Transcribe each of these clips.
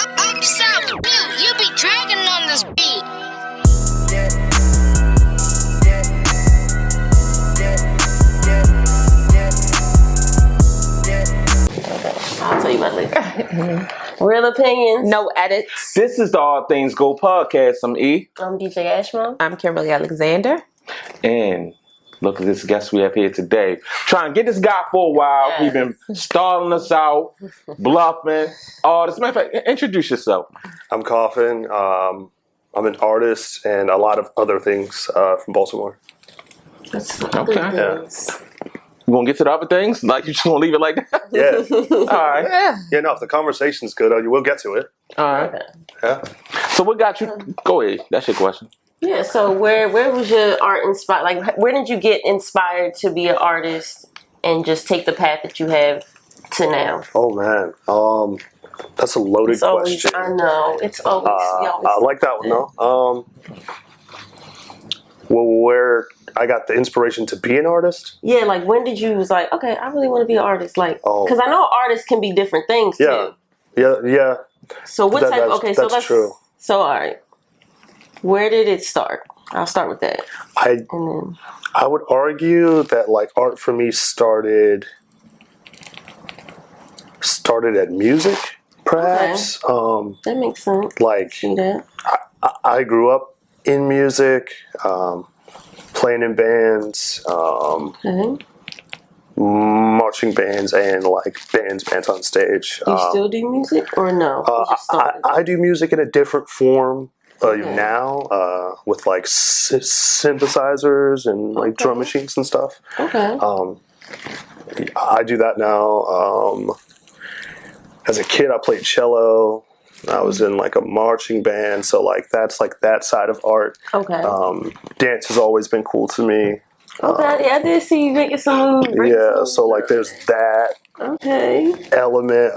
I'm Sam. You be dragging on this beat. I'll tell you about later. Real opinions, no edits. This is the All Things Go podcast. I'm E. I'm DJ Ashmo. I'm Kimberly Alexander. And look at this guest we have here today. Trying to get this guy for a while. Yes. He's been stalling us out, bluffing. As a matter of fact, introduce yourself. I'm Coffin. I'm an artist and a lot of other things from Baltimore. That's Okay. Yeah. You want to get to the other things? Like, you just want to leave it like that? Yeah. All right. Yeah, no, if the conversation's good, we'll get to it. All right. Okay. Yeah. So what got you? Go ahead. That's your question. Yeah, so where was your art inspired? Like, where did you get inspired to be an artist and just take the path that you have to now? Oh, man. That's a loaded It's always, question. I know, it's always, I like that one, though. Well, where I got the inspiration to be an artist? Yeah, like when did you was like, okay, I really want to be an artist? Like, Oh. because I know artists can be different things Yeah. too. Yeah. So what type? Okay, so that's true. So all right, where did it start? I'll start with that. I would argue that like art for me started at music, perhaps. That makes sense. Like See that? I grew up in music, playing in bands, Okay. marching bands, and like bands on stage. Do you still do music or no? You just started? I do music in a different form now, with like synthesizers and like drum machines and stuff. Okay. I do that now. As a kid, I played cello. I was in like a marching band, so like that's like that side of art. Okay. Dance has always been cool to me. Okay, yeah, I did see you making some moves. Yeah, so like there's that Okay. element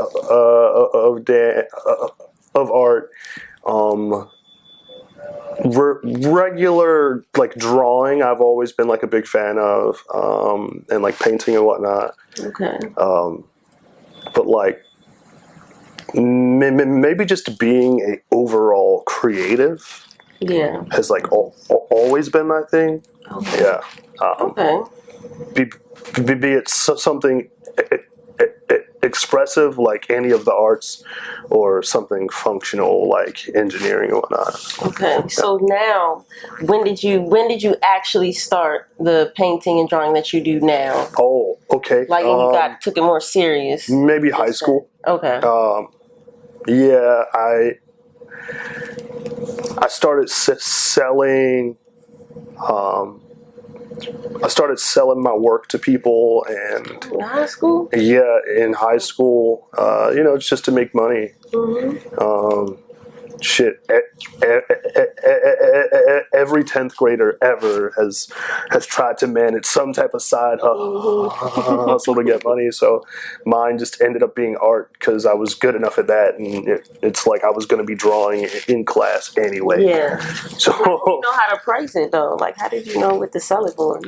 of art. Regular like drawing, I've always been like a big fan of, and like painting and whatnot. Okay. But like maybe just being a overall creative Yeah. has like always been my thing. Okay. Yeah. Okay. Be it something expressive like any of the arts, or something functional like engineering and whatnot. Okay. So now, when did you actually start the painting and drawing that you do now? Oh, okay. Like, when you took it more serious? Maybe high school. Okay. Yeah, I started selling. I started selling my work to people, and In high school? yeah, in high school, it's just to make money. Mm-hmm. Shit, every 10th grader ever has tried to manage some type of side hustle to get money. So mine just ended up being art because I was good enough at that, and it's like I was going to be drawing in class anyway. Yeah. So You know how to price it though. Like, how did you know what to sell it for?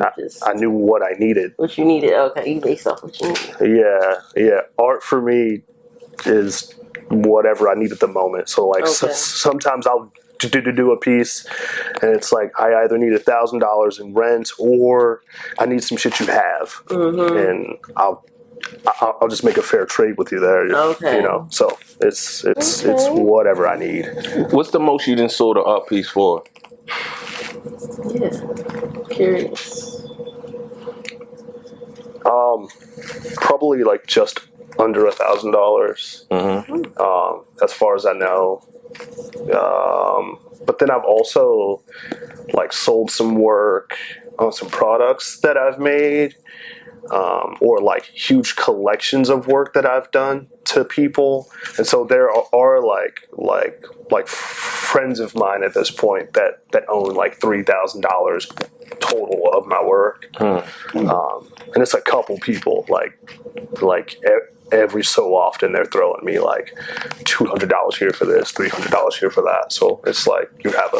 I knew what I needed. What you needed. Okay, you based off what you needed. Yeah. Art for me is whatever I need at the moment. So like sometimes I'll do a piece, and it's like I either need $1,000 in rent, or I need some shit you have, and I'll just make a fair trade with you there. Okay. So it's whatever I need. What's the most you done sold an art piece for? Yeah. Curious. Probably like just under $1,000. As far as I know. But then I've also like sold some work on some products that I've made, or like huge collections of work that I've done to people. And so there are like friends of mine at this point that own like $3,000 total of my work. And it's a couple people, like every so often they're throwing me like $200 here for this, $300 here for that. So it's like you have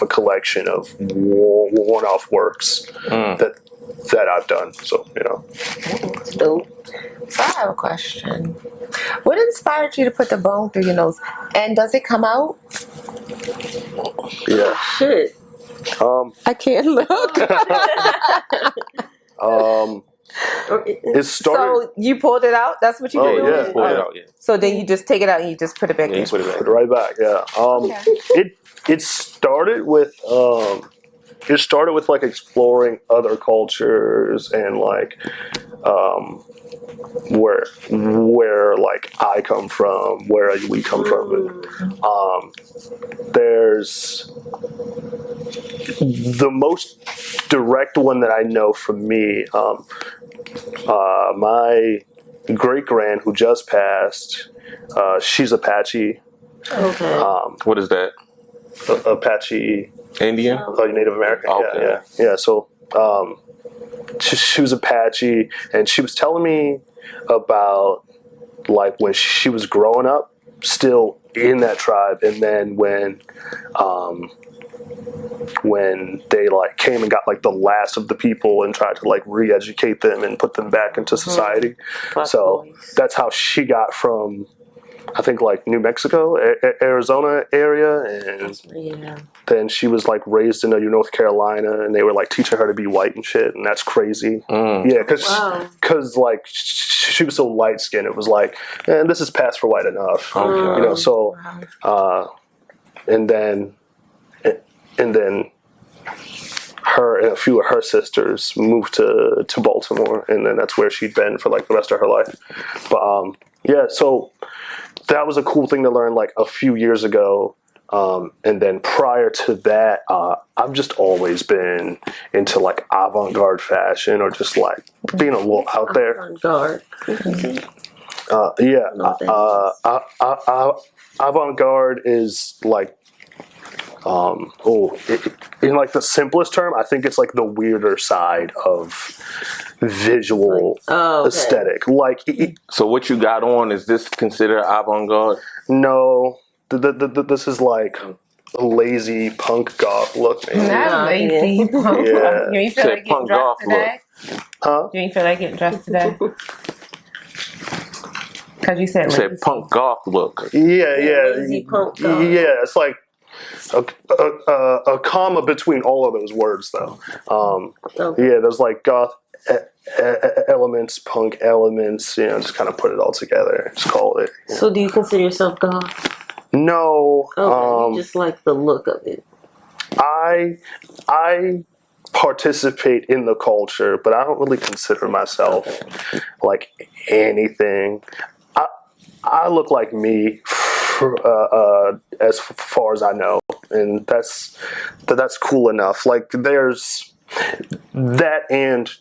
a collection of one-off works that I've done. So, Dope. So I have a question. What inspired you to put the bone through your nose? And does it come out? yeah. Shit. I can't look. It started. So you pulled it out? That's what you Oh, did? yeah. Just pull it out, yeah. So then you just take it out and you just put it back Yeah, in. you put it Put back. it right back. Yeah. It started with like exploring other cultures and like where like I come from, where we come from. There's the most direct one that I know from me. My great grand who just passed, she's Apache. Okay. What is that? Apache, Indian? Native American. Okay. Yeah. So she was Apache, and she was telling me about like when she was growing up, still in that tribe, and then when they like came and got like the last of the people and tried to like re-educate them and put them back into society. So that's how she got from, I think, like New Mexico, Arizona area, and then she was like raised in North Carolina, and they were like teaching her to be white and shit, and that's crazy. Yeah, because like she was so light skinned, it was like, and this is past for white enough, So, and then her and a few of her sisters moved to Baltimore, and then that's where she'd been for like the rest of her life. But yeah, so that was a cool thing to learn like a few years ago. And then prior to that, I've just always been into like avant-garde fashion or just like being a little out there. Avant-garde. Avant-garde is like, in like the simplest term, I think it's like the weirder side of visual aesthetic. Like, So what you got on, is this considered avant-garde? no, this is like a lazy punk goth look. Man. Not lazy. Punk. Yeah. You ain't feel Said like getting punk dressed goth today? Huh? You ain't feel like getting dressed today? Because you said You said lazy. punk goth look. Yeah. Lazy punk goth. Yeah, it's like a comma between all of those words, though. Yeah, there's like goth elements, punk elements. Just kind of put it all together. Just call it. So do you consider yourself goth? No. Okay, you just like the look of it. I participate in the culture, but I don't really consider myself like anything. I look like me as far as I know, and that's cool enough. Like there's that, and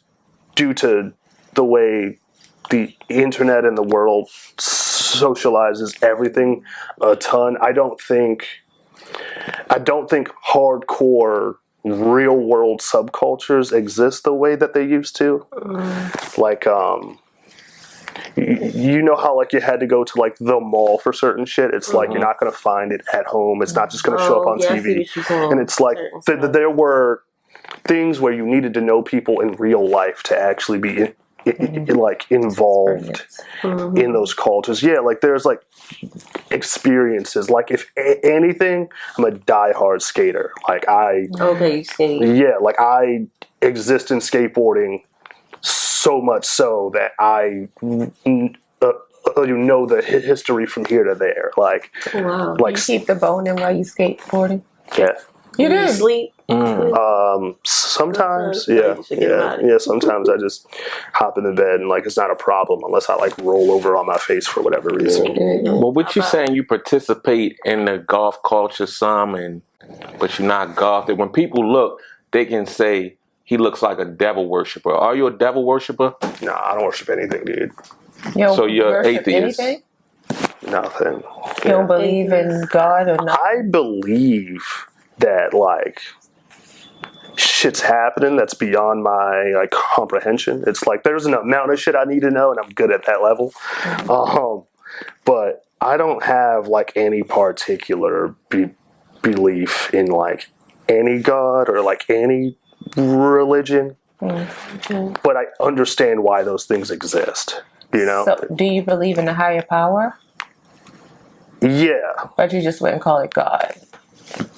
due to the way the internet and the world socializes everything a ton, I don't think hardcore real world subcultures exist the way that they used to. Like you know how like you had to go to like the mall for certain shit. It's like you're not going to find it at home. It's not just going to show up on TV. And it's like there were things where you needed to know people in real life to actually be like involved in those cultures. Yeah, like there's like experiences. Like if anything, I'm a diehard skater. Like you skate. Yeah, like I exist in skateboarding so much so that I know the history from here to there. Like, like You keep the bone in while you skateboarding? yeah. You Do you do? sleep? Sometimes, yeah. Sometimes I just hop in the bed and like it's not a problem unless I like roll over on my face for whatever reason. Well, what you saying, you participate in the goth culture some, but you're not gothic. When people look, they can say he looks like a devil worshiper. Are you a devil worshiper? No, I don't worship anything, dude. So you're atheist? Anything? Nothing. You don't believe in God or nothing? I believe that like shit's happening that's beyond my like comprehension. It's like there's an amount of shit I need to know, and I'm good at that level. But I don't have like any particular belief in like any god or like any religion. but I understand why those things exist. You know? So, do you believe in a higher power? Yeah, But you just wouldn't call it God?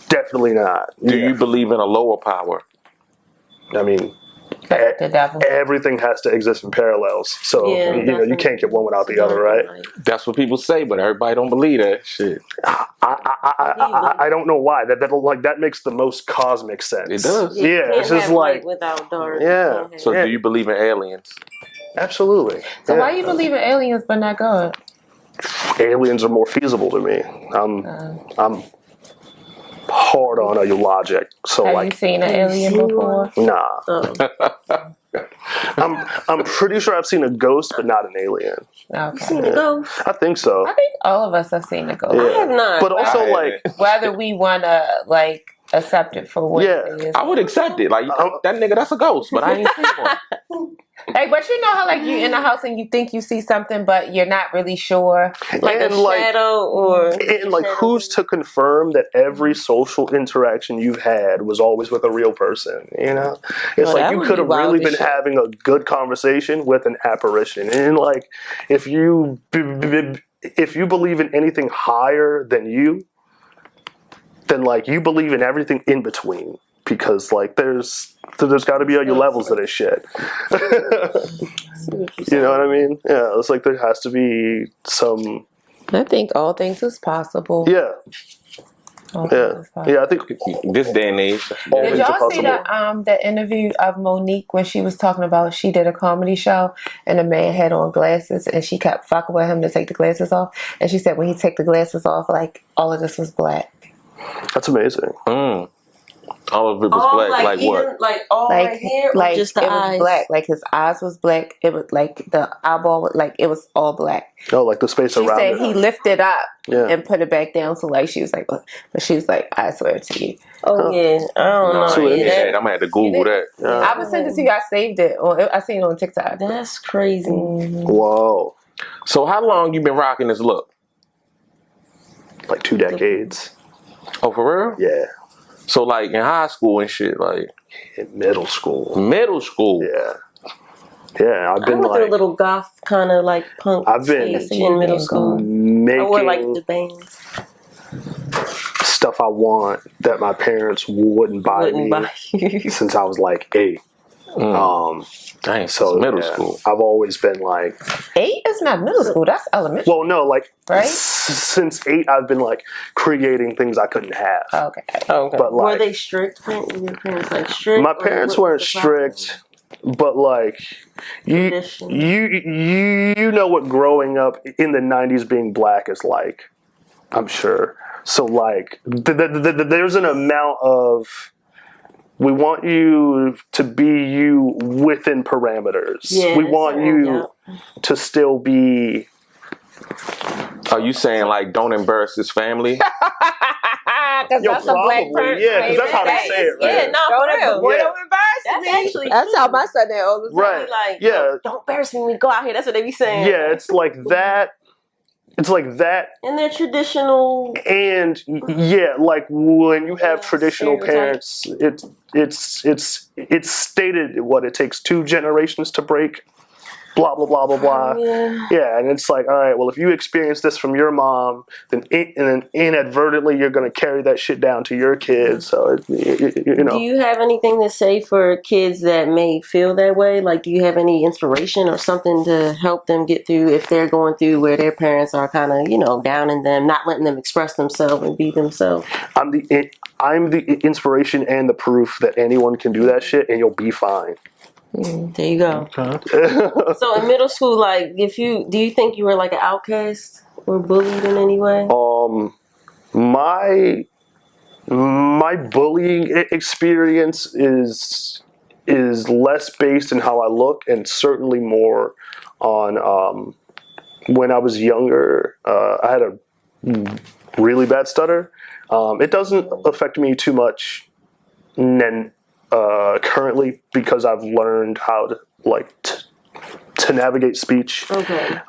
definitely not. Do you believe in a lower power? I mean, Like the devil? everything has to exist in parallels. So, Yeah, you can't get one without the other, right? That's what people say, but everybody don't believe that shit. I don't know why. That makes the most cosmic sense. It does. You Yeah, can't it's just have light like, without dark. yeah. So do you believe in aliens? Absolutely. So yeah. why you believe in aliens but not God? Aliens are more feasible to me. I'm hard on your logic. So Have you like, seen an alien seen before? nah. Oh. I'm pretty sure I've seen a ghost, but not an alien. Okay. Seen a ghost? I think so. I think all of us have seen a ghost. Yeah. I have not. But also I like, haven't. Whether we want to like accept it for what Yeah. it is. I would accept it. Like that nigga, that's a ghost, but I ain't seen one. Like, but you know how like you're in the house and you think you see something, but you're not really sure. Like a and like, shadow or... and like, who's to confirm that every social interaction you've had was always with a real person? You know, it's Well, like that you would could be have wild really as been shit. having a good conversation with an apparition. And like, if you believe in anything higher than you, then like you believe in everything in between. Because like there's got to be other levels of this shit. You know what I mean? Yeah, it's like there has to be some. I think all things is possible. Yeah, All things is possible. yeah. I think This day and age. all Did things are y'all see possible. the interview of Monique when she was talking about she did a comedy show and the man had on glasses and she kept fucking with him to take the glasses off, and she said when he take the glasses off, like all of this was black. That's amazing. All of it was black. Like what? Even, like all Like, right here, or like just the it was eyes? black. Like his eyes was black. It was like the eyeball, like it was all black. Oh, like the space She around said it. he lifted up Yeah. and put it back down. So like she was like, "Look," but she was like, I swear to you. Oh yeah, I don't know. So Yeah, I'm gonna have to Google that. I was sending it to you. I saved it. I seen it on TikTok. that's crazy. Whoa, So how long you been rocking this look? like 2 decades. Oh, for real? Yeah, So like in high school and shit, like in middle school. middle school. Yeah, yeah. I've I been went through a like little goth kind of like punk I've been stage in middle school. I wore like making the bands. stuff I want that my parents wouldn't buy Wouldn't me buy you. since I was like 8. Dang, So middle yeah, school. I've always been like, 8 is not middle school. That's elementary. well, no, like Right? since 8, I've been like creating things I couldn't have. Okay. Okay. But Were like, they strict? Were your parents like strict? my or parents what weren't was the problem? strict, but like you Tradition. you know what growing up in the 90s being black is like, I'm sure. So like there's an amount of, we want you to be you within parameters. Yeah, We want you to still be. Are you saying like don't embarrass his family? Because Yo, that's a black probably, person. yeah, 'cause that's how they say it, right? Yeah, no, for real. Boy, Yeah. don't embarrass That's me. actually That's true. how my son did all the time. Right. Like, Yeah. don't embarrass me when we go out here. That's what they be saying. Yeah, it's like that. It's like that. And they're traditional. And yeah, like when you have Yeah, traditional stereotypes. parents, it's stated what it takes 2 generations to break. Blah blah blah blah blah. Yeah, and it's like, all right, well, if you experience this from your mom, then inadvertently you're going to carry that shit down to your kids. So you know. Do you have anything to say for kids that may feel that way? Like, do you have any inspiration or something to help them get through if they're going through where their parents are kind of, downing them, not letting them express themselves and be themselves? I'm the inspiration and the proof that anyone can do that shit, and you'll be fine. There you go. So in middle school, like, do you think you were like an outcast or bullied in any way? My bullying experience is less based in how I look, and certainly more on when I was younger. I had a really bad stutter. It doesn't affect me too much currently, because I've learned how to to navigate speech, Okay.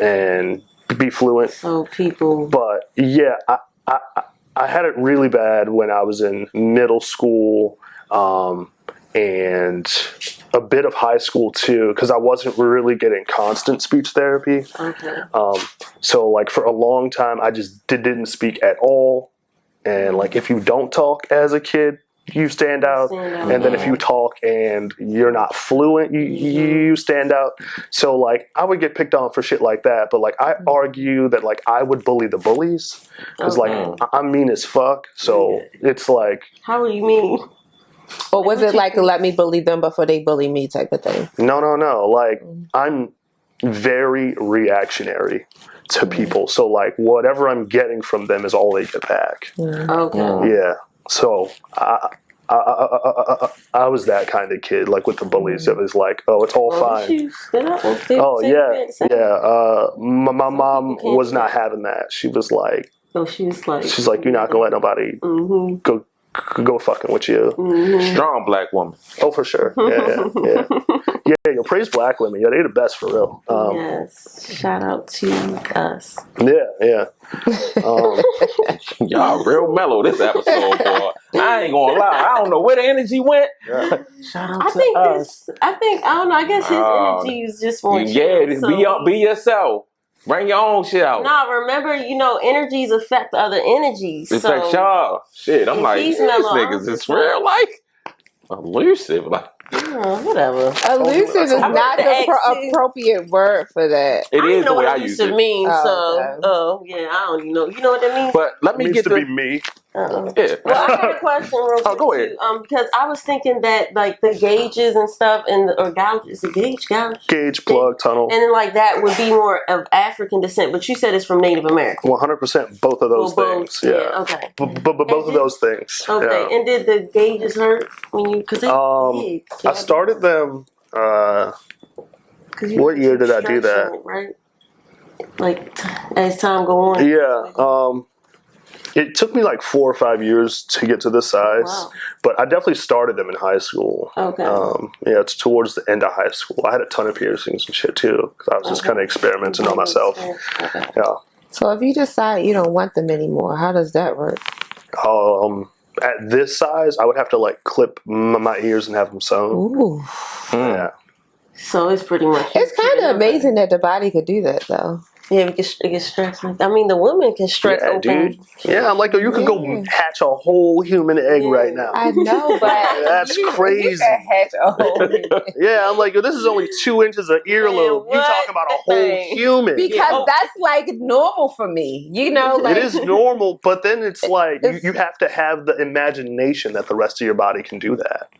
and be fluent. So people. But yeah, I had it really bad when I was in middle school, and a bit of high school too, because I wasn't really getting constant speech therapy. Okay. So like for a long time, I just didn't speak at all. And like if you don't talk as a kid, you stand out. And then if you talk and you're not fluent, you stand out. So like I would get picked on for shit like that. But like I argue that like I would bully the bullies because like I'm mean as fuck. So it's like, how are you mean? Or was it like let me bully them before they bully me type of thing? no. Like I'm very reactionary to people. So like whatever I'm getting from them is all they get back. Okay. Yeah. So I was that kind of kid, like with the bullies. It was like, oh, it's all fine. Oh yeah. My mom was not having that. She was like, she's like, you're not gonna let nobody go fucking with you. Strong black woman. Oh, for sure. Yeah. Yo, praise black women. Yeah, they the best for real. Yes. Shout out to us. Yeah. Y'all real mellow this episode, boy. I ain't gonna lie. I don't know where the energy went. Shout out to us. I don't know. I guess his energy is just more chill, just be yourself. Bring your own shit out. Nah, remember, energies affect other energies. It's like y'all. Shit, I'm like, these niggas is real like elusive. Like, whatever. Elusive is not the appropriate word for that. It is the way I use it. Means, I don't even know. You know what that means? But let me get to be me. Yeah. Well, I had a question real quick. Go ahead. Too, because I was thinking that like the gauges and stuff or gouge, is it gauge, plug, tunnel, and then like that would be more of African descent. But you said it's from Native American. 100% both of those things. Yeah. Okay. But both of those things. Okay. Yeah. And did the gauges hurt when you? Because I started them. What year did I do that? Right. Like as time go on. Yeah. It took me like 4 or 5 years to get to this size, but I definitely started them in high school. Okay. Yeah, it's towards the end of high school. I had a ton of piercings and shit too, because I was just kind of experimenting on myself. Okay. Yeah. So if you decide you don't want them anymore, how does that work? At this size, I would have to like clip my ears and have them sewn. Ooh. Yeah. So it's pretty much. It's kind of amazing that the body could do that, though. Yeah, it gets stretched. I mean, the women can stretch open. Dude. Yeah, I'm like, you could go hatch a whole human egg right now. I know, but that's crazy. You can hatch a whole Yeah, I'm like, this is only 2 inches of earlobe. You talking about a whole human? Because that's like normal for me. Like, it is normal, but then it's like you have to have the imagination that the rest of your body can do that.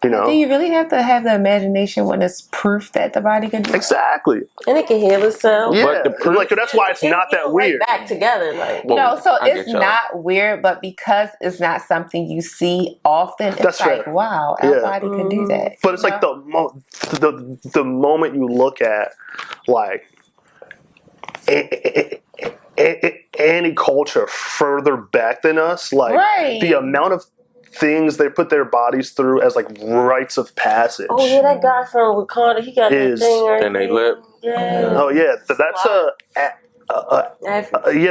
Do you really have to have the imagination when it's proof that the body can do it? Exactly. And it can heal itself. Yeah, but that's why it's not that weird. Back together, like no. So it's not weird, but because it's not something you see often, it's like wow, our body can do that. But it's like the moment you look at like any culture further back than us, like the amount of things they put their bodies through as like rites of passage. Oh yeah, that guy from Wakanda, he got that thing right and they lip. Yeah. Oh yeah,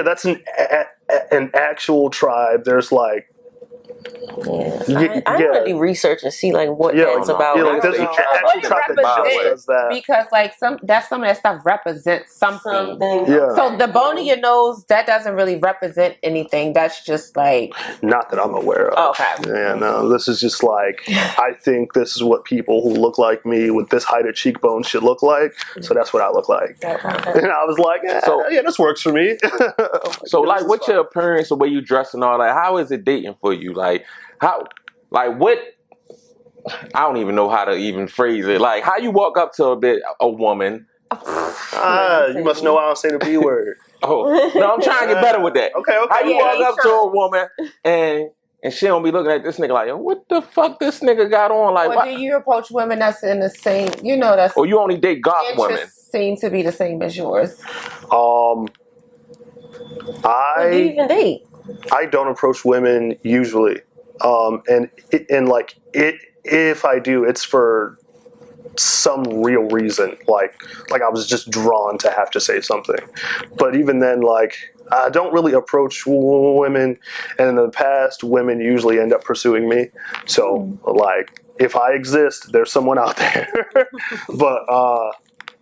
that's an actual tribe. There's like. I want to do research and see like what that's about. Yeah, like there's an actual tribe that does that. Because like some of that stuff represents something. Yeah. So the bone in your nose, that doesn't really represent anything. That's just like not that I'm aware of. Okay. Yeah, no, this is just like I think this is what people who look like me with this height of cheekbones should look like. So that's what I look like. And I was like, this works for me. So like, what's your appearance, the way you dress and all that? How is it dating for you? Like what? I don't even know how to even phrase it. Like, how you walk up to a woman? You must know I don't say the B word. Oh no, I'm trying to get better with that. Okay. How you walk up to a woman and she don't be looking at this nigga like, yo, what the fuck this nigga got on? Like, or do you approach women that's in the same? That's. Or you only date goth women? Seem to be the same as yours. Do you even date? I don't approach women usually, and if I do, it's for some real reason. Like I was just drawn to have to say something. But even then, like I don't really approach women, and in the past, women usually end up pursuing me. So, like, if I exist, there's someone out there. But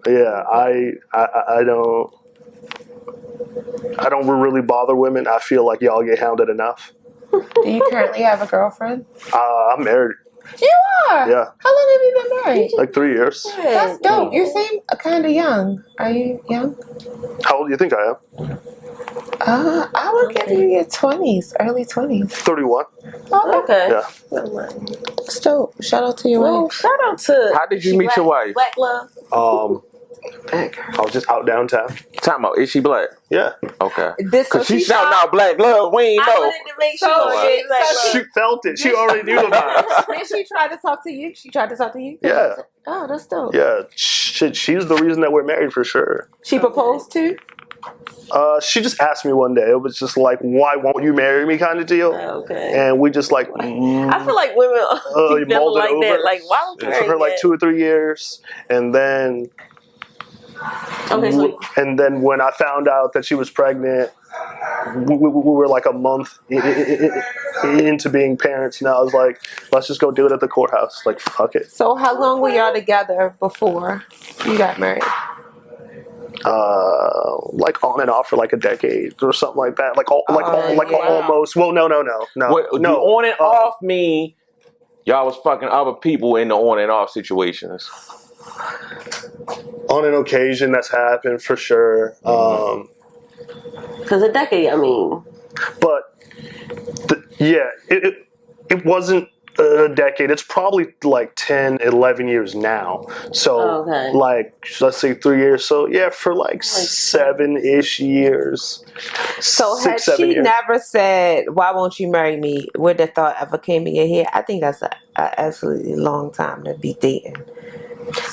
yeah, I don't really bother women. I feel like y'all get hounded enough. Do you currently have a girlfriend? I'm married. You are? Yeah. How long have you been married? Like 3 years. That's dope. You seem kind of young. Are you young? How old do you think I am? I would give you your 20s, early 20s. 31. Oh, Okay. Yeah. that's dope. Shout out to your Well, wife. shout out to. How did you meet your wife? Black love. I was just out downtown. Time out. Is she black? Yeah. Okay. This, Because she shouting out black love. We ain't I know. wanted to make sure. So Black She love. felt it. She already knew about it. Did she try to talk to you? She tried to talk to you? Yeah. Oh, that's dope. Yeah. She's the reason that we're married for sure. She proposed to? She just asked me one day. It was just like, "Why won't you marry me?" kind of deal. Okay. And we just like. I feel like women keep feeling mulled it like over. that. Like, why would you It took her like 2 or 3 years, and then. Okay, so And then when I found out that she was pregnant, we were like a month into being parents, and I was like, let's just go do it at the courthouse. Like, fuck it. So how long were y'all together before you got married? Like on and off for like a decade or something like that. Yeah. Almost. Well, no. What, do on and off mean y'all was fucking other people in the on and off situations? On an occasion, that's happened for sure. because a decade. I mean, But it wasn't a decade. It's probably like 10, 11 years now. So Okay. like, let's say 3 years. So yeah, for like 7-ish years. So 6, had 7 she years. never said, "Why won't you marry me?" Would the thought ever came in your head? I think that's a absolutely long time to be dating.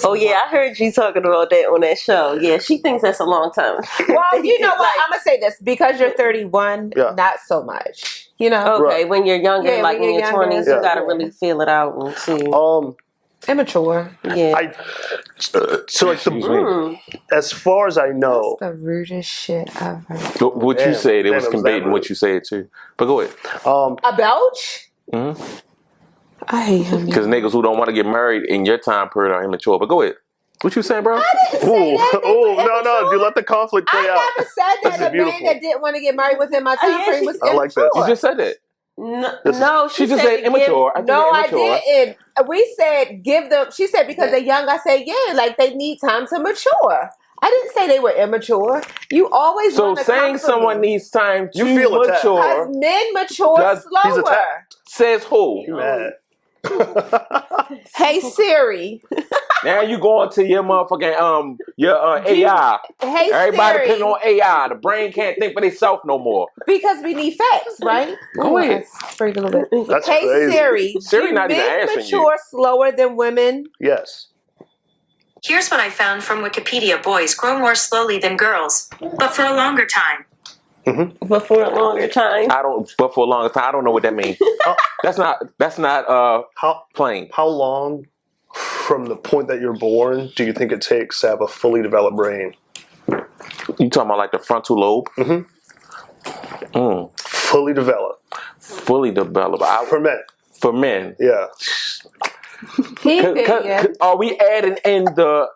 oh yeah, I heard you talking about that on that show. Yeah, she thinks that's a long time. Well, you know what? Like, I'm gonna say this because you're 31. Yeah. Not so much. You know, okay, Right. when you're younger, Yeah, like when in you're your younger, 20s, yeah. you gotta really feel it out and see. immature. Yeah. So like as far as I know, That's the rudest shit ever. What you Damn. said, it Damn, was it was conveying that what you said too. But go ahead. A belch? Mm-hmm. I hate him. Because niggas who don't want to get married in your time period are immature. But go ahead. What you saying, bro? I didn't say that. They were no, immature. you let the conflict play out. I never said This that is a man beautiful. that didn't want to get married within my time yeah, frame she- was I like immature. this. You just said that. No, She just said said immature. I think No, I immature. didn't. We said give them. She said because they're young. I said yeah, like they need time to mature. I didn't say they were immature. You always So wanna saying come for someone me. needs time to You feel attacked. mature Because men mature Does- he's slower. attacked. says who? You mad? Hey Siri. Now you going to your motherfucking your AI. Hey Everybody Siri. depending on AI. The brain can't think for itself no more. Because we need facts, right? Go ahead. I sprayed a little bit. That's Hey crazy. Siri. Siri do not even men answering mature slower than women? Yes. Here's what I found from Wikipedia. Boys grow more slowly than girls, but for a longer time. but for a longer time. But for a long time, I don't know what that means. That's not plain. How long from the point that you're born do you think it takes to have a fully developed brain? You talking about like the frontal lobe? Fully developed. Fully developed. For men. For men. Yeah. Are we adding in the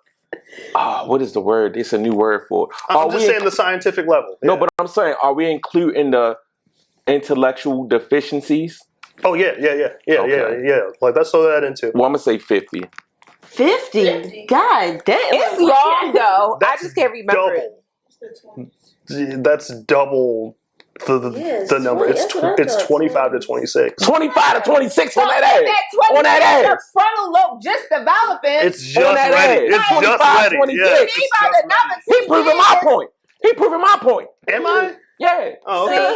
what is the word? It's a new word for it. I'm just saying the scientific level. No, Yeah. but I'm saying, are we including the intellectual deficiencies? Oh yeah. Like let's throw that into. Well, I'm gonna say 50. 50? God damn. It's long though. I That's just can't remember it. That's double the number. It's 25 to 26. 25 to 26 on that ass. On that Your ass. frontal lobe just developing. It's just On that ready. ass. It's just 25, ready. 26. Yeah, Me it's by just the number ready. He proving my point. He proving my point. Am I? Yeah. Oh, okay.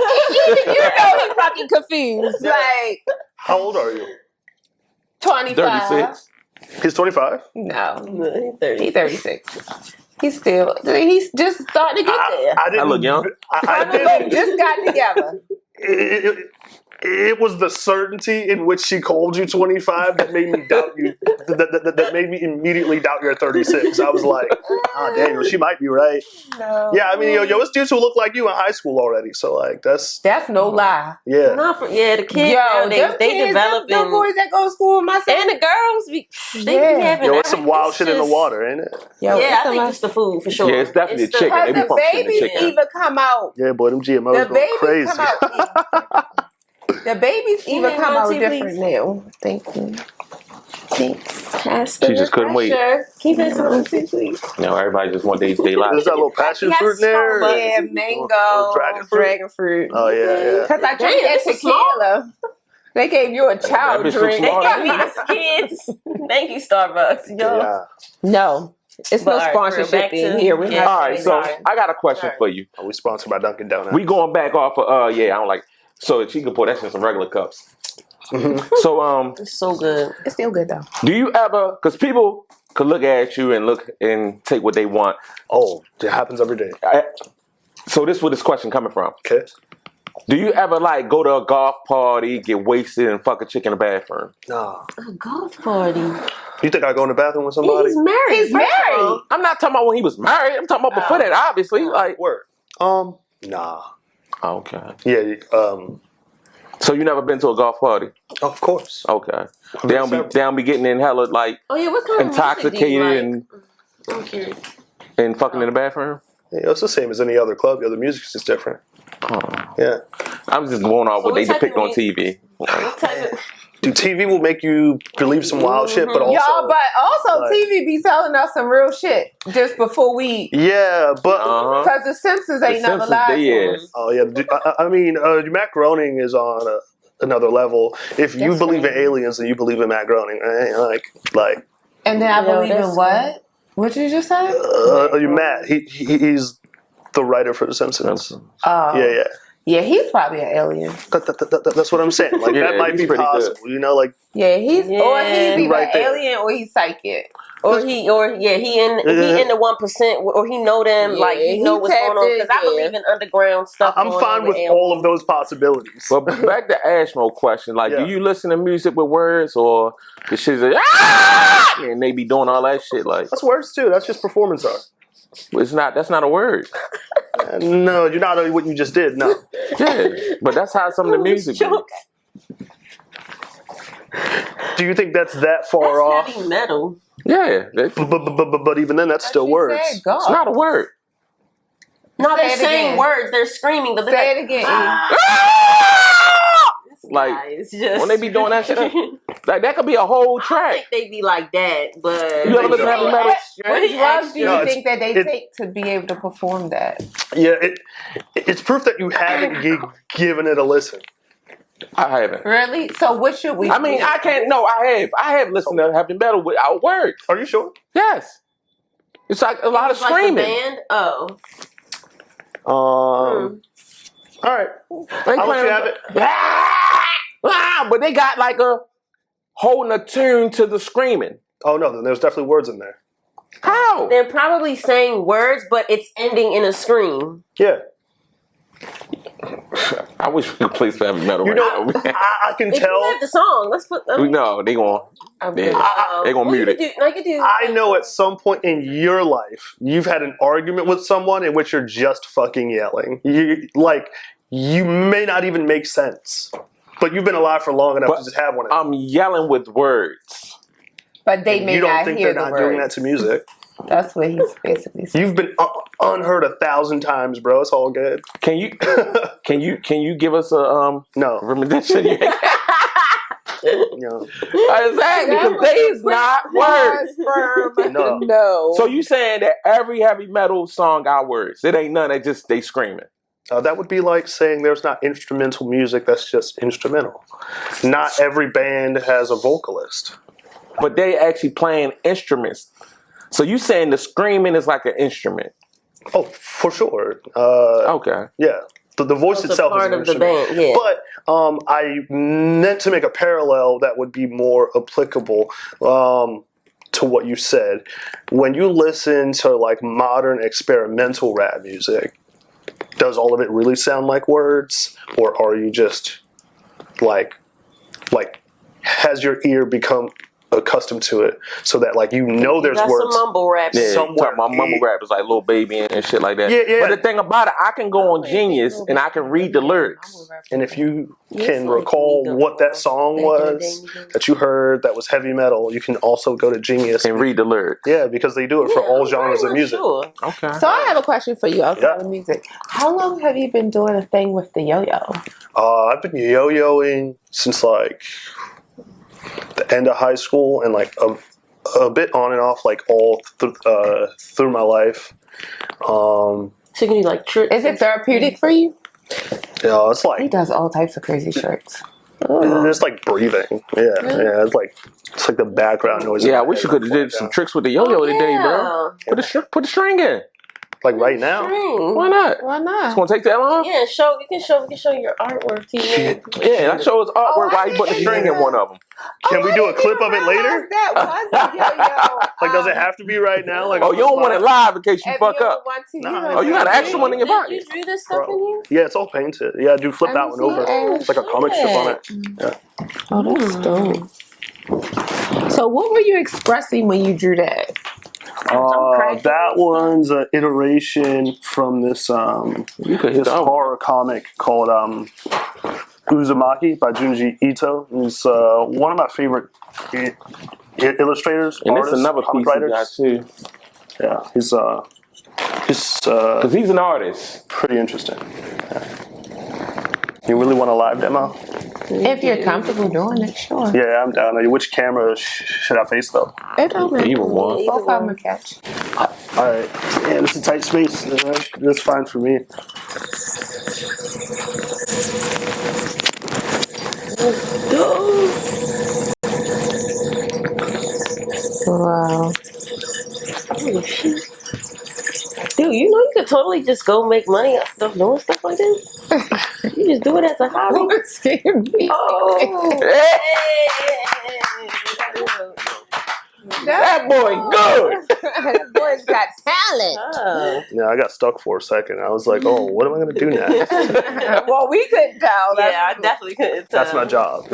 Even you know he fucking confused. Like How old are you? 25. 36. He's 25. No, he's 36. He's just starting to get there. I didn't look young. I Frontal lobe just got together. it was the certainty in which she called you 25 that made me doubt you. That made me immediately doubt you're 36. I was like, Daniel, she might be right. No. Yeah, I mean, yo, it's dudes who look like you in high school already. So like, that's no lie. yeah. The kids nowadays, they developing. The boys that go to school with my son. And the girls, they be having. Yo, it's some wild shit in the water, ain't it? Yo, I think it's the food for sure. Yeah, it's definitely the chicken. They be the pumping babies chicken. even come out. Yeah, boy, them GMOs The going crazy. babies come out. The babies even come out different now. Thank you. Thanks. She just couldn't wait. Keep it something, please. Everybody just want their life. There's that little passion fruit in there. Yeah, mango, dragon fruit. Oh yeah. Because I drank that tequila. They gave you a child drink. They gave me the kids. Thank you, Starbucks. Yo. Yeah. No, it's no sponsorship in here. All right, so I got a question for you. Are we sponsored by Dunkin' Donuts? We going back off of I don't like. So she can put that in some regular cups. So it's so good. It's still good though. Do you ever? Because people could look at you and look and take what they want. Oh, it happens every day. So this is where this question coming from. Okay. Do you ever like go to a golf party, get wasted, and fuck a chick in the bathroom? Nah. A golf party. You think I go in the bathroom with somebody? He's married. He's married. I'm not talking about when he was married. I'm talking about before that, obviously. Like Word. Nah. Okay. Yeah. So you never been to a golf party? Of course. Okay. They don't be getting in hella like what kind intoxicated of and I'm curious. and fucking in the bathroom. Yeah, it's the same as any other club. The other music's just different. Oh. Yeah. I'm just going off what they depict on TV. What type of Dude, TV will make you believe some wild shit, but also Y'all, but also like, TV be telling us some real shit just before we. Yeah, but Because the Simpsons ain't never lied to us. oh yeah, I mean, Matt Groening is on another level. If you That's believe in right. aliens, then you believe in Matt Groening, right? Like. And then I believe in that's what? What did you just say? Matt, he's the writer for The Simpsons. Oh. Yeah. Yeah, he's probably an alien. That's what I'm saying. Like that might be possible. Good. You know, like Yeah, he's or he's either right there. alien or he's psychic. he in the 1%, or he know them, Yeah, like he know he what's going on. Because I tapped in, believe in underground stuff. I'm going fine on with aliens. all of those possibilities. But back to Ashmo question, like, Yeah. do you listen to music with words or the shit's like, and they be doing all that shit? Like, That's words too. That's just performance art. it's not. That's not a word. No, you're not what you just did. No. Yeah, but that's how some of the music be. Do you think that's that far off? That's heavy metal. Yeah, But even then, that's still words. Said God. it's not a word. No, they're Say it saying again. words. They're screaming. But Say it again. Like, it's just when they be doing that shit, like that could be a whole I track. think they be like that, but You ever listen to heavy metal? What drugs do you No, think that they it's- take to be able to perform that? Yeah, it's proof that you haven't given it a listen. I haven't. Really? So what should we I mean, do? I can't. No, I have listened to heavy metal without words. Are you sure? Yes, it's like a lot of It's like the screaming. band. Oh, All right. They I'll let you have it. But they got like a holding a tune to the screaming. Oh no, then there's definitely words in there. How? they're probably saying words, but it's ending in a scream. Yeah. I wish we could play some heavy metal You right know, now. I can If tell. you have the song, let's put. No, they going. They gonna mute it. I could do. I know at some point in your life, you've had an argument with someone in which you're just fucking yelling. You may not even make sense, but you've been alive for long enough But to just have one. I'm yelling with words. But they may You don't not think hear they're the not doing that words. to music? That's what he's basically saying. You've been unheard 1,000 times, bro. It's all good. Can you give us a No, rendition? no. Exactly, because they is not words. No. No. So you saying that every heavy metal song got words? It ain't none that just they screaming. That would be like saying there's not instrumental music that's just instrumental. Not every band has a vocalist. But they actually playing instruments. So you saying the screaming is like an instrument? Oh, for sure. Okay. Yeah. The voice It's a itself is part an of the instrument. band, yeah. But I meant to make a parallel that would be more applicable to what you said. When you listen to like modern experimental rap music, does all of it really sound like words? Or are you just like has your ear become accustomed to it, so that like there's That's words. some mumble rap. Yeah, Somewhere. talking about mumble rap is like Lil Baby and shit like that. Yeah. But the thing about it, I can go on Genius and I can read the lyrics. And if you Yes, can like recall Migos, what that song back in the was day, Migos. that you heard that was heavy metal, you can also go to Genius And read the lyrics. Yeah, because they do it for Yeah, all I'm genres very of much music. sure. Okay. So I have a question for you outside Yeah. of music. How long have you been doing a thing with the yo-yo? I've been yo-yoing since like the end of high school and like a bit on and off like all through my life. So you can do like tricks. Is it therapeutic for you? It's He like does all types of crazy tricks. it's like breathing. Yeah. It's like the background noise. Yeah, I wish you could have did some tricks with the yo-yo today, bro. Put the string in. Like right now. Why not? Why It's not? gonna take that long? Yeah, we can show your artwork to you. Yeah, that shows artwork while you put the string in one of them. Can we do a clip of it later? That was a yo-yo. Like, does it have to be right now? Like, Oh, you don't want it live in case you If fuck you up. want to, Nah. Oh, you got an extra one in your Did pocket. you drew this stuff in here? Yeah, it's all painted. Yeah, dude, flip that one over. It's like a comic strip on it. Yeah. Oh, that's dope. So what were you expressing when you drew that? That one's an iteration from this You could hit this horror comic called Uzumaki by Junji Eutaw. He's one of my favorite illustrators, And this artists, is another comic piece you got writers. too. Yeah, he's Because he's an artist. pretty interesting. Yeah. You really want a live demo? If you're comfortable doing it, sure. Yeah, I'm down. Which camera should I face though? It don't matter. Either one. Both of them are catch. All right. Yeah, this is a tight space. That's fine for me. Wow. Oh, shit. Dude, you know you could totally just go make money off of doing stuff like this. You just do it as a hobby. Scared me. Oh, That boy good. That boy's got talent. Oh. Yeah, I got stuck for a second. I was like, oh, what am I going to do next? Well, we couldn't tell. Yeah, I definitely couldn't tell. That's my job.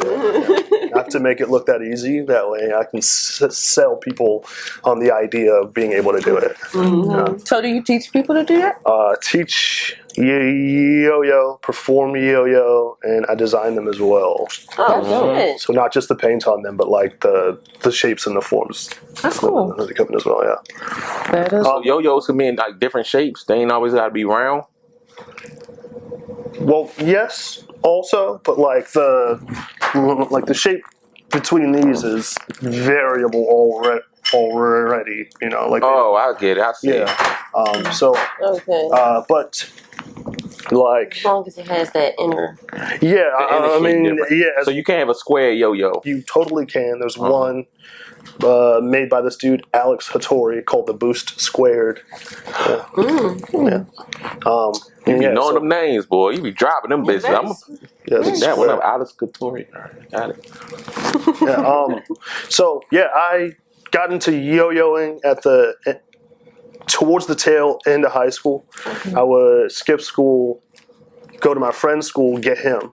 Not to make it look that easy. That way I can sell people on the idea of being able to do it. So do you teach people to do that? Teach yo-yo, perform yo-yo, and I design them as well. Oh, good. So not just the paint on them, but like the shapes and the forms. That's cool. They come in as well, yeah. That is. So yo-yos can be in like different shapes. They ain't always got to be round. Well, yes, also, but like the shape between these is variable already. You know, like Oh, I get it. I see. yeah. So, Okay. but like As long as it has that inner. yeah, inner I shape mean different. yeah. So you can't have a square yo-yo. You totally can. There's one made by this dude Alex Hattori called the Boost Squared. Yeah. You be Yeah, knowing so- them names, boy. You be dropping them bitches. I'm yeah, it's that square. one up. Alex Couture. Got it. Yeah, so yeah, I got into yo-yoing towards the tail end of high school. I would skip school, go to my friend's school, get him.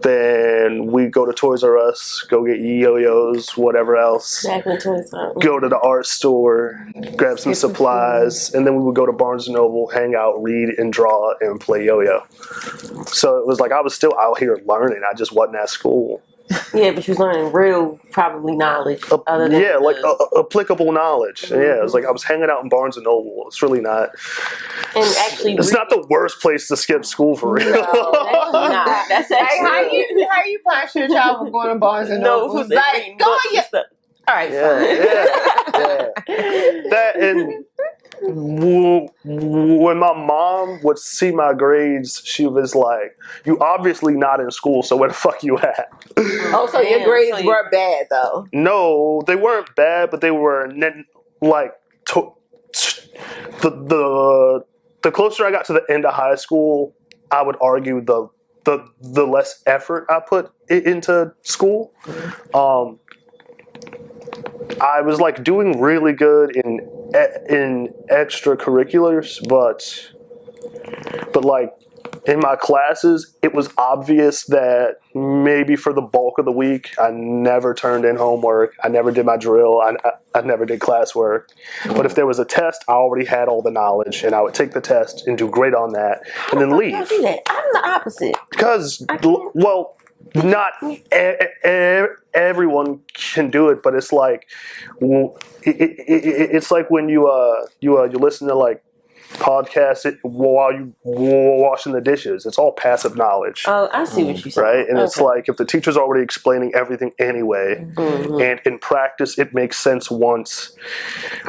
Then we go to Toys R Us, go get yo-yos, whatever else. Back when toys were. Go to the art store, grab some supplies, and then we would go to Barnes & Noble, hang out, read and draw, and play yo-yo. So it was like I was still out here learning. I just wasn't at school. Yeah, but you was learning real, probably knowledge. Other than Yeah, like the- applicable knowledge. Yeah, it was like I was hanging out in Barnes & Noble. It's really not. and actually, It's not the worst place to skip school for real. No, that's Hey, actually. how you punish your child for going to Barnes and No, Noble? who's Like, go on your. All right, Yeah. That and when my mom would see my grades, she was like, "You obviously not in school, so where the fuck you at?" Oh, so your Damn, grades so you- were bad though. No, they weren't bad, but they were like the closer I got to the end of high school, I would argue the less effort I put into school. I was like doing really good in extracurriculars, but like in my classes, it was obvious that maybe for the bulk of the week, I never turned in homework. I never did my drill. I never did classwork. But if there was a test, I already had all the knowledge, and I would take the test and do great on that, and then leave. I do that. I'm the opposite. Because, well, not everyone can do it, but it's like it's like when you listen to like podcasts while you washing the dishes. It's all passive knowledge. Oh, I see what you're saying. Right? And it's like if the teacher's already explaining everything anyway, and in practice it makes sense once,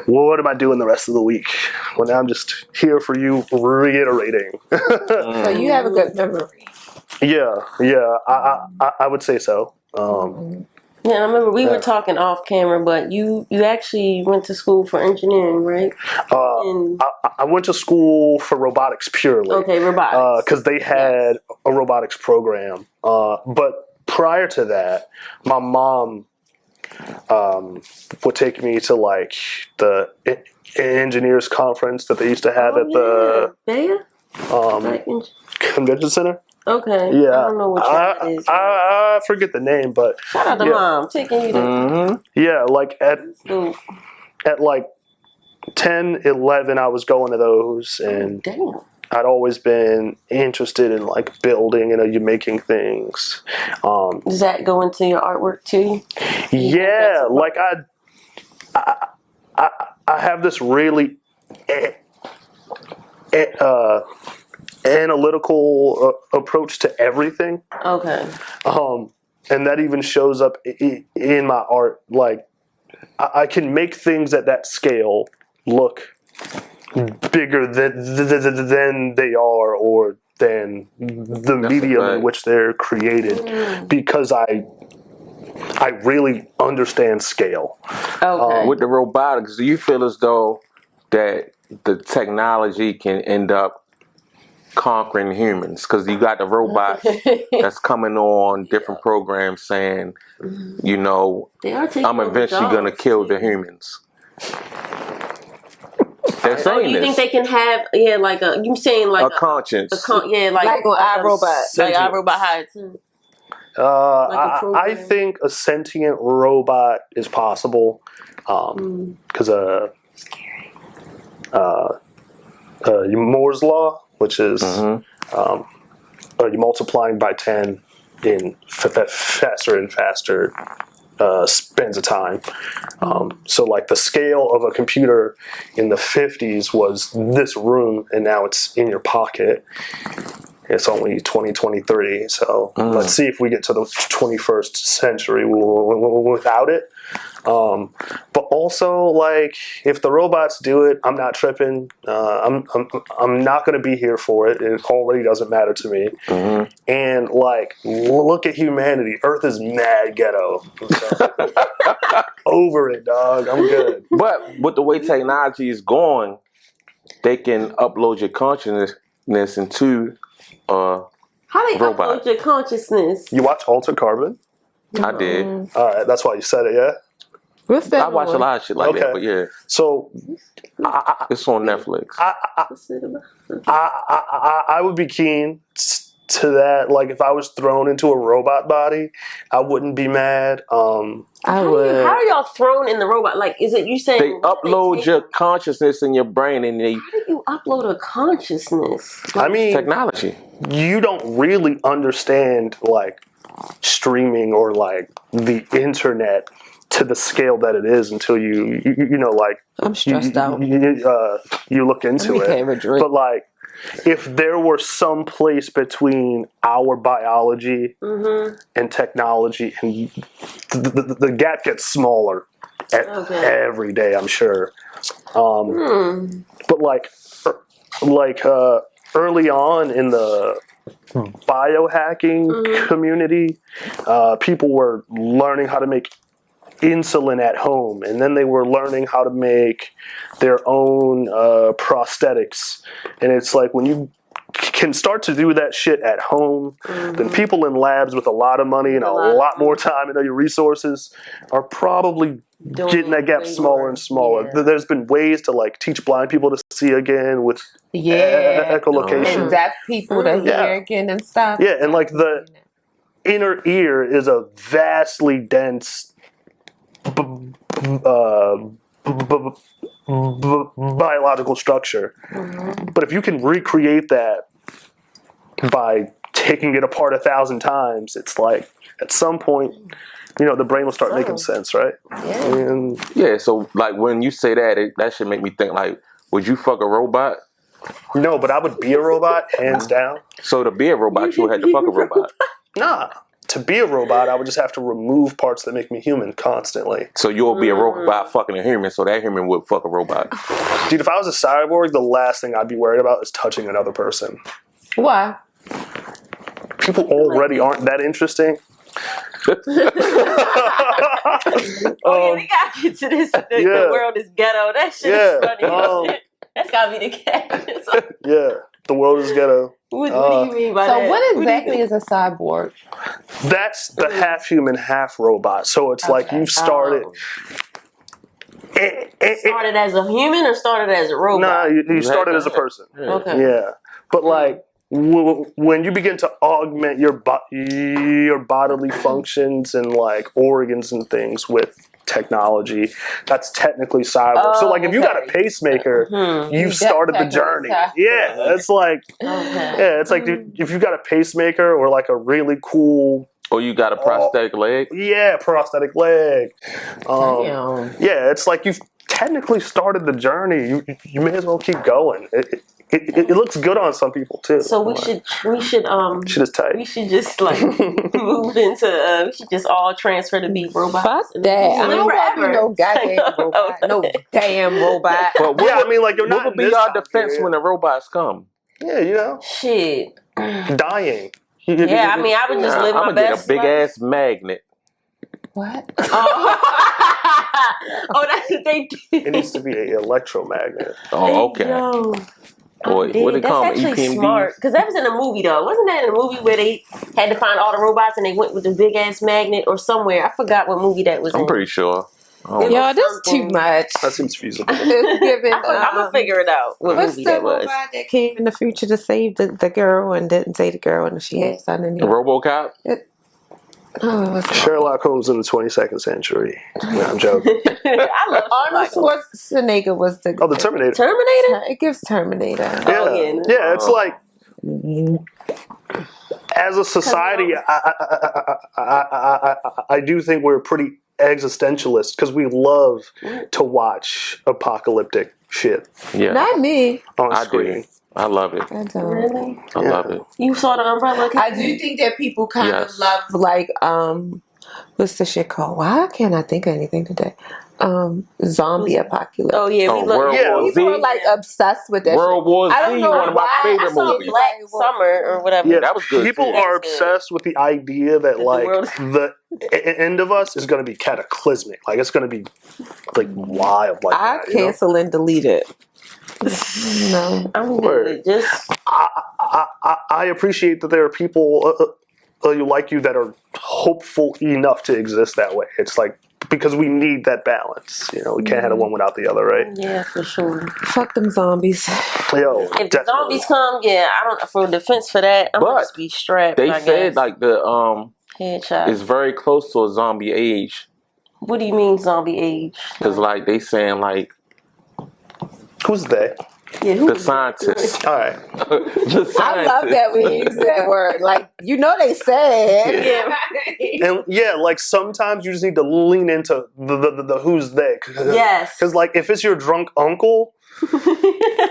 what am I doing the rest of the week when I'm just here for you reiterating? So you have a good memory. Yeah, I would say so. Yeah, I remember we were talking off camera, but you actually went to school for engineering, right? I went to school for robotics purely. Okay, robotics. Because they had a robotics program. But prior to that, my mom would take me to like the engineers conference that they used to have at the convention center. Okay. Yeah. I don't know what that is. I forget the name, but shout out to mom taking you to. Yeah, like at like 10, 11, I was going to those, and I'd always been interested in like building and you making things. Does that go into your artwork too? Yeah, like I have this really analytical approach to everything. Okay. And that even shows up in my art. Like I can make things at that scale look bigger than they are, or than the medium in which they're created, because I really understand scale. Okay. With the robotics, do you feel as though that the technology can end up conquering humans? Because you got the robots that's coming on different programs saying, you know, I'm eventually going to kill the humans. They're saying you think this. they can have like a conscience? like on iRobot, like iRobot had too. I think a sentient robot is possible, because Moore's law, which is you're multiplying by 10 in faster and faster spans of time. So like the scale of a computer in the 50s was this room, and now it's in your pocket. It's only 2023, so let's see if we get to the 21st century without it. But also, like, if the robots do it, I'm not tripping. I'm not going to be here for it. It already doesn't matter to me. And like, look at humanity. Earth is mad ghetto. Over it, dog. I'm good. But with the way technology is going, they can upload your consciousness into how they robot. upload your consciousness? You watch Altered Carbon? I did. All right, that's why you said it, yeah? What's that? I watch a lot of shit like that, but yeah. So it's on Netflix. I would be keen to that. Like, if I was thrown into a robot body, I wouldn't be mad. I would. How are y'all thrown in the robot? Like, is it you saying They upload your consciousness in your brain, and they. How do you upload a consciousness? I mean, technology. You don't really understand like streaming or like the internet to the scale that it is until you know, like, I'm stressed out. You look into it. But like, if there were some place between our biology and technology, and the gap gets smaller every day, I'm sure. But like early on in the biohacking community, people were learning how to make insulin at home, and then they were learning how to make their own prosthetics. And it's like, when you can start to do that shit at home, then people in labs with a lot of money and a lot more time and your resources are probably getting that gap way smaller more. and smaller. Yeah. There's been ways to like teach blind people to see again with echolocation. and deaf people to Yeah. hear again and stuff. Yeah, and like the inner ear is a vastly dense biological structure. But if you can recreate that by taking it apart 1,000 times, it's like at some point, the brain will start making sense, right? Yeah. And Yeah, so like when you say that, that should make me think like, would you fuck a robot? no, but I would be a robot, hands down. So to be a robot, you would have to fuck a robot. Nah. To be a robot, I would just have to remove parts that make me human constantly. So you'll be a robot fucking a human, so that human would fuck a robot. Dude, if I was a cyborg, the last thing I'd be worried about is touching another person. Why? People already aren't that interesting. We gotta get to this. The world is ghetto. That shit is funny. That's gotta be the catch. Yeah, the world is ghetto. What do you mean by that? So what exactly is a cyborg? That's the half human, half robot. So it's like you've started. Started as a human or started as a robot? Nah, you started as a person. Okay. Yeah, but like when you begin to augment your bodily functions and like organs and things with technology, that's technically cyborg. So like if you got a pacemaker, you've started the journey. Yeah, it's like it's like if you got a pacemaker or like a really cool, or you got a prosthetic leg. Yeah, prosthetic leg. Damn. Yeah, it's like you've technically started the journey. You may as well keep going. It looks good on some people too. So we should shit is tight. we should just like move into we should just all transfer to be robots. Fuck that. I don't want to be no goddamn robot. No damn robot. But I mean, like, you're what not would be in this our time defense period. when the robots come? Yeah, Shit. dying. Yeah, I mean, I would just live I'm my gonna get best a big life. ass magnet. What? Oh, that's what they do. It needs to be an electromagnet. Oh, okay. Yo. Or what they call them? That's actually EPMDs? smart. Because that was in a movie, though. Wasn't that in a movie where they had to find all the robots and they went with the big ass magnet or somewhere? I forgot what movie that was in. I'm pretty sure. Yo, this too much. That seems feasible. It's giving, I'm going to figure it out what what's movie the that was. robot that came in the future to save the girl and didn't save the girl and she had son in it? RoboCop? What's it? Sherlock Holmes in the 22nd century. No, I'm joking. I love Arnold Sherlock. Schwarzenegger was the Oh, the Terminator. Terminator? It gives Terminator. Yeah, yeah. yeah. It's like as a society, I do think we're pretty existentialist because we love to watch apocalyptic shit Yeah. Not me. on I screen. do. I love it. I don't. Really? I love it. You saw the Umbrella I Academy? do think that people kind Yes. of love like what's the shit called? Why can't I think of anything today? Zombie apocalypse. Oh, yeah. Oh, We love World Yeah. War People are Z. like obsessed with that. World shit. War Z, I don't know one of my why. favorite I saw movies. Black Summer or whatever. Yeah, that was good, People too. are That's good. obsessed with the idea that the like world- the end of us is going to be cataclysmic. Like it's going to be like wild. Like I that, you know? cancel and delete it. No. I'm good. Word. Just I appreciate that there are people like you that are hopeful enough to exist that way. It's like because we need that balance. We can't have one without the other, right? yeah, for sure. Fuck them zombies. Yo, If the definitely. zombies come, yeah, I don't. For defense for that, I'm gonna But just be strapped. They I said guess. like the Headshot. it's very close to a zombie age What do you mean zombie age? because like they saying like Who's they? Yeah, who the scientists. All right. The scientists. I love that when you use that word. Like, they said. Yeah. And yeah, like sometimes you just need to lean into the who's they. Yes. Because like if it's your drunk uncle, They don't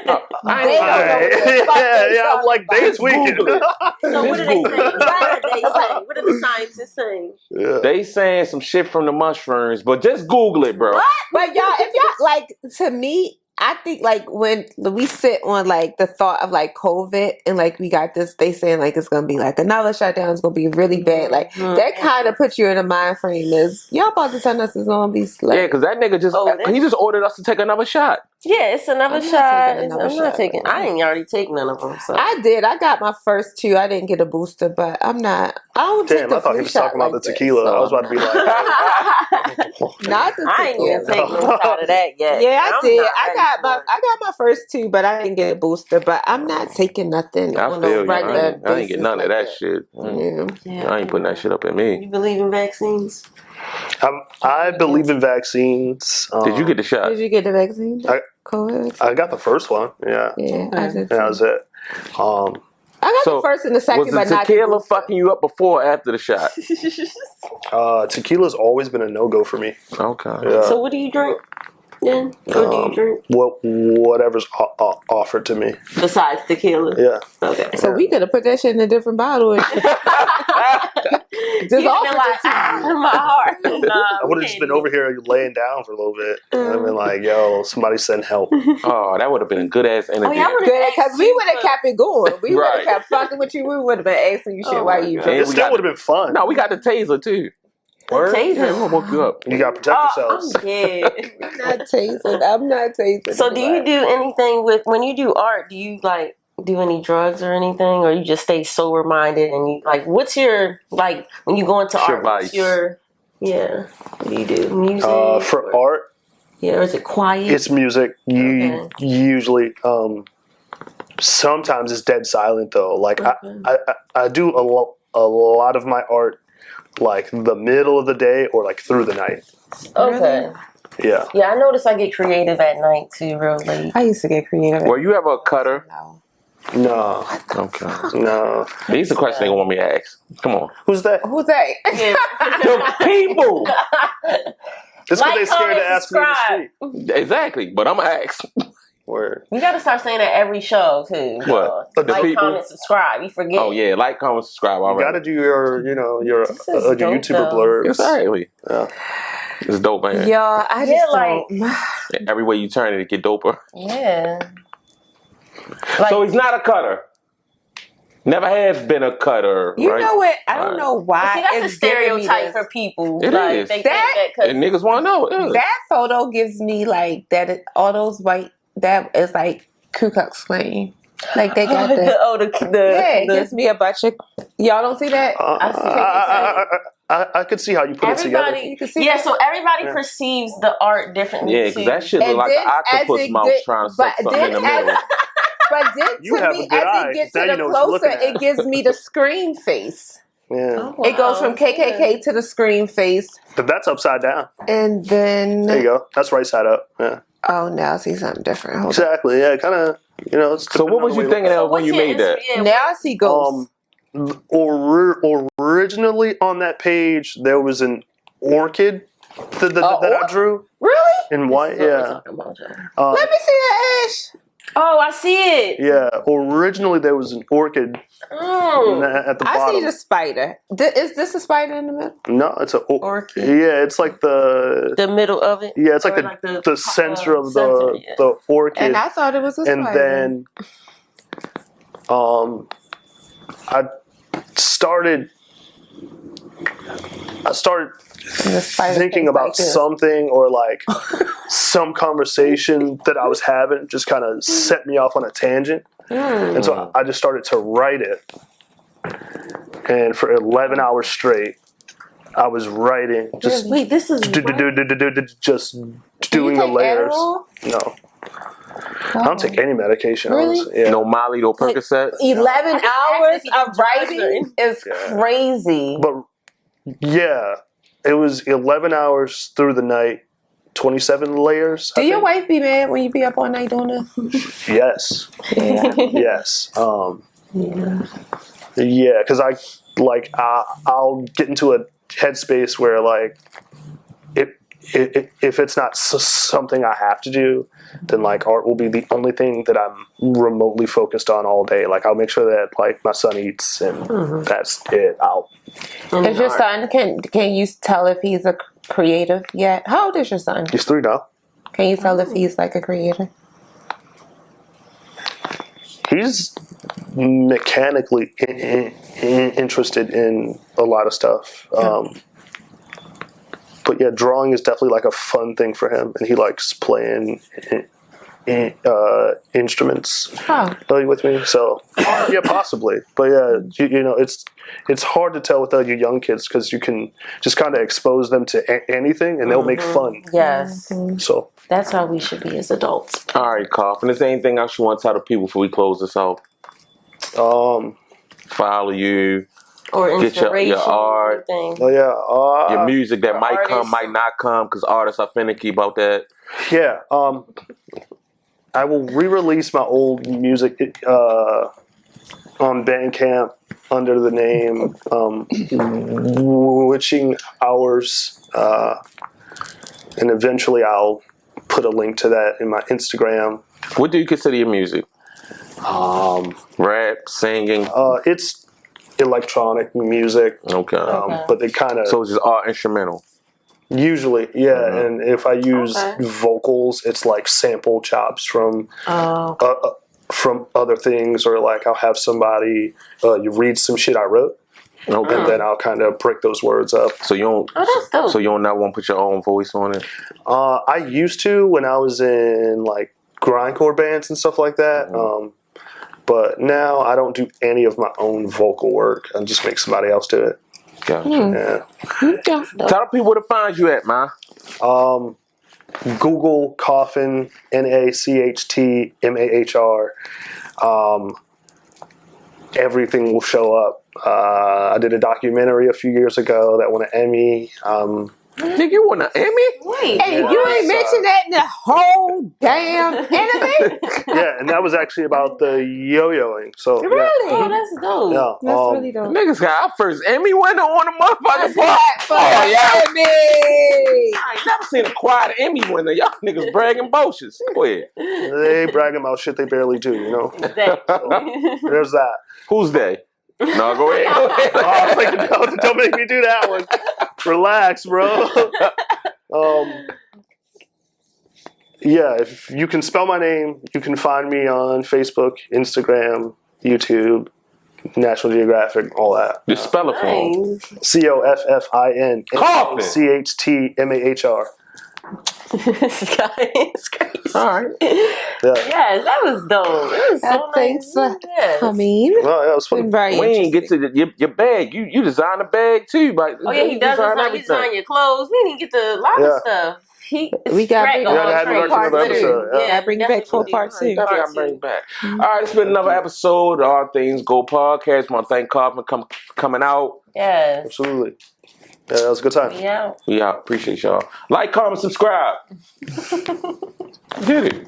know what the fuck they yeah, I'm like they tweaking. Google it. So what are they saying? What are they saying? What are the scientists saying? Yeah. They saying some shit from the mushrooms, but just Google it, bro. But y'all, if y'all, like, to me, I think, like, when we sit on, like, the thought of, like, COVID and, like, we got this, they saying, like, it's going to be, like, another shutdown. It's going to be really bad. Like, that kind of puts you in a mind frame is, y'all about to tell us it's going to be, like... Yeah, because that nigga he just ordered us to take another shot. Yeah, it's another I'm not shot. taking another I'm not shot. taking. I ain't already taken none of them. So. I did. I got my first 2. I didn't get a booster, but I'm not... I don't take Damn, the I thought he flu was shot talking about like the that, tequila. so- I was about to be like, Not the I ain't even tequila. taken no shot of that yet. Yeah, I I'm did. not I ready got for it. my first 2, but I didn't get a booster. But I'm not taking nothing I on feel a you. regular I ain't get basis none like of that shit. Yeah. I ain't putting that shit up in me. You believe in vaccines? I believe in vaccines. Did you get the shot? Did you get the vaccine? COVID? I got the first one. Yeah. Yeah, I did. That was it. I got the first and the second, was the but not the tequila booster. fucking you up before or after the shot? Tequila's always been a no-go for me. Okay. Yeah. So what do you drink then? Or do you drink? Whatever's offered to me. Besides tequila? Yeah. Okay. So we could have put that shit in a different bottle. And just offered like, it to you. my heart. I would have just been over here laying down for a little bit. I've been like, yo, somebody send help. Oh, that would have been a good ass interview. Oh, yeah, I would've Good, because we would have kept it going. We would have Right. kept fucking with you. We would have been asking you shit Oh while my you God. drink. It still would have been fun. No, we got the taser too. Taser? Yeah, we'll woke you up. You got to protect yourselves. I'm dead. I'm not tasting. So do you do anything with, when you do art, do you like do any drugs or anything, or you just stay sober minded and you like, what's your, like, when you go into What's your art, what's vice? your, what do you do? Music? For art, Yeah, or is it quiet? it's music. You Okay. usually, sometimes it's dead silent though. Like I do a lot of my art like the middle of the day or like through the night. Okay. Yeah. Yeah, I notice I get creative at night too, real late. I used to get creative. Were you ever a cutter? No. Okay. No. These are the questions they want me to ask. Come on. Who's that? Who's that? The people. It's because Like, they scared comment, to ask me in the street. Exactly, but I'm gonna ask. Word. You gotta start saying that every show too. What? The Like, people? comment, subscribe. You forget. Oh yeah, like, comment, subscribe. All You got right. to do your, your This is dope, YouTuber though. blurbs. Exactly. Yeah. It's dope, man. Y'all, I Yeah, just like- don't. Every way you turn it, it get doper. Yeah. Like, So he's not a cutter. Never has been a cutter. You right? know what? I don't Right. know why. see, that's a it's giving me stereotype this. for people. It like, is. They think That- that 'cause- And niggas want to know. Yeah. That photo gives me like that. All those white. That is like Ku Klux Klan. Like they got the. Yeah, it gives me a bunch of. Y'all don't see that? I could see how you put it together. Everybody, You can see yeah. that? So everybody perceives the art differently. Yeah, too. because that shit look And like then an as octopus it mouth get- trying to but suck something in the then as- middle. But then You to have me, a good as eye, it gets now to you the know what you're closer, looking at. it gives me the scream face. Yeah. Oh, It goes from wow. KKK to the scream face, But that's upside down. and then There you go. That's right side up. Yeah. oh, now I see something different. Hold Exactly. Yeah. Kind of. It's So what was you thinking of when you made that? on. Now I see ghosts. Originally on that page there was an orchid that I drew Really? in white. Yeah. Let me see that, Ash. Oh, I see it. Yeah. Originally there was an orchid at the I bottom. see the spider. Is this a spider in the middle? No, it's a Orchid. Yeah, it's like the middle of it. yeah, it's like Or the center of center, yeah. the orchid. And I thought it was a And spider. then I started And the spider thinking tastes about like this. something or like some conversation that I was having just kind of set me off on a tangent. And so I just started to write it. And for 11 hours straight, I was writing, just Wait, this is just Do doing you the take layers. Adderall? No, I don't take any medication. Really? Honestly. Yeah. No Molly, no Percocet. 11 asked hours if you did of writing drugs is Yeah. crazy. But yeah, it was 11 hours through the night, 27 layers. Do I your think. wife be mad when you be up all night doing this? Yes. Yeah. Yes. Yeah, because I'll get into a headspace where like if it's not something I have to do, then like art will be the only thing that I'm remotely focused on all day. Like I'll make sure that like my son eats and that's it. Is your son, can you tell if he's a creative yet? How old is your son? He's 3 now. Can you tell if he's like a creator? He's mechanically interested in a lot of stuff. But yeah, drawing is definitely like a fun thing for him, and he likes playing instruments. Oh. Are you with me? So yeah, possibly. But yeah, you know, it's hard to tell with your young kids because you can just kind of expose them to anything and they'll make fun. Yes. So That's how we should be as adults. All right, Coffin. Is there anything else you want to tell the people before we close this out? follow you, Or get inspiration. your art, Everything. oh yeah, your music that might come, artists. might not come, because artists are finicky about that. yeah. I will re-release my old music on Bandcamp under the name Witching Hours, and eventually I'll put a link to that in my Instagram. What do you consider your music? Rap, singing. It's electronic music. Okay. But they kind of So it's just all instrumental. usually, yeah. And if I use Okay. vocals, it's like sample chops from other things, or like I'll have somebody you read some shit I wrote, Okay. and then I'll kind of break those words up. So you don't. Oh, that's dope. So you don't not want to put your own voice on it. I used to when I was in like grindcore bands and stuff like that. But now I don't do any of my own vocal work. I just make somebody else do it. Gotcha. Yeah. Tell the people where to find you at, man. Google Coffin, NACHTMAHR. Everything will show up. I did a documentary a few years ago that won an Emmy. Nigga, you want an Emmy? Wait. Hey, you ain't mentioned that in the whole damn enemy. Yeah, and that was actually about the yo-yoing. So Really? yeah. Oh, that's dope. Yeah, That's really dope. Niggas got our first Emmy winner on the motherfucking part. Oh yeah. Emmy. I ain't never seen a quiet Emmy winner. Y'all niggas bragging boashes. Go ahead. They bragging about shit they barely do, you know. Exactly. There's that. Who's they? No, go ahead. Go ahead. Oh, I was like, don't make me do that one. Relax, bro. Yeah, if you can spell my name, you can find me on Facebook, Instagram, YouTube, National Geographic, all that. Just spell it for him. Nice. Coffin Coffin. CHTMAHR. This guy is crazy. All right. Yeah. Yes, that was dope. It was so Thanks nice. for Yes. coming. Well, yeah, it was fun. Very We ain't get interesting. to your bag. You design a bag too, but Oh yeah, he does design your clothes. We didn't get to a lot of stuff. We got bring Yeah, they had to back work another episode, yeah. Yeah, bring it back for part two. Definitely gotta bring it back. All right, it's been another episode of All Things Go Podcast. I want to thank Coffin coming out. Yes. Absolutely. Yeah, that was a good time. Yeah. Yeah, appreciate y'all. Like, comment, subscribe. Get it.